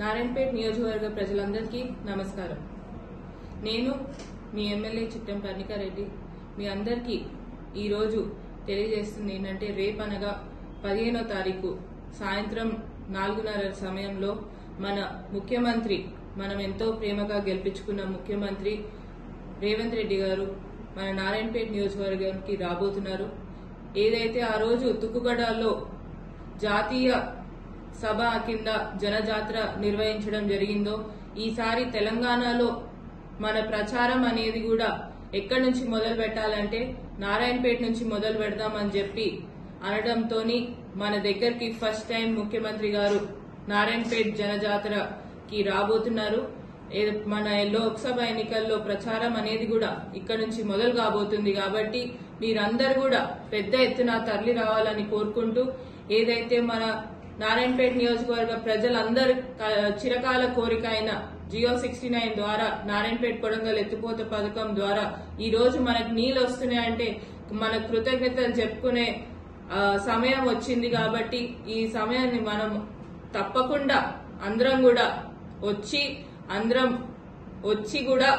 నారాయణపేట నియోజకవర్గ ప్రజలందరికీ నమస్కారం. నేను మీ ఎమ్మెల్యే చిట్టెం కర్ణికారెడ్డి మీ అందరికీ ఈరోజు తెలియజేస్తుంది ఏంటంటే రేపనగా 15వ తారీఖు సాయంత్రం 4:30 సమయంలో మన ముఖ్యమంత్రి మనం ఎంతో ప్రేమగా గెలిపించుకున్న ముఖ్యమంత్రి రేవంత్ రెడ్డి గారు మన నారాయణపేట నియోజకవర్గానికి రాబోతున్నారు. ఏదైతే ఆ రోజు తుక్కుగడలో జాతీయ సభ కింద జనజాతర నిర్వహించడం జరిగిందో ఈసారి తెలంగాణలో మన ప్రచారం అనేది కూడా ఎక్కడి నుంచి మొదలు పెట్టాలంటే నారాయణపేట నుంచి మొదలు పెడదామని చెప్పి అనడంతోని మన దగ్గరికి ఫస్ట్ టైం ముఖ్యమంత్రి గారు నారాయణపేట జనజాతరకి రాబోతున్నారు. మన లోక్సభ ఎన్నికల్లో ప్రచారం అనేది కూడా ఇక్కడ నుంచి మొదలు కాబోతుంది. కాబట్టి మీరందరూ కూడా పెద్ద ఎత్తున తరలి రావాలని కోరుకుంటూ ఏదైతే మన నారాయణపేట నియోజకవర్గ ప్రజలందరి చిరకాల కోరిక అయిన జియో 69 ద్వారా నారాయణపేట కొడంగల్ ఎత్తిపోత పథకం ద్వారా ఈ రోజు మనకు నీళ్లు వస్తున్నాయంటే మన కృతజ్ఞతలు చెప్పుకునే సమయం వచ్చింది. కాబట్టి ఈ సమయాన్ని మనం తప్పకుండా అందరం కూడా వచ్చి కూడా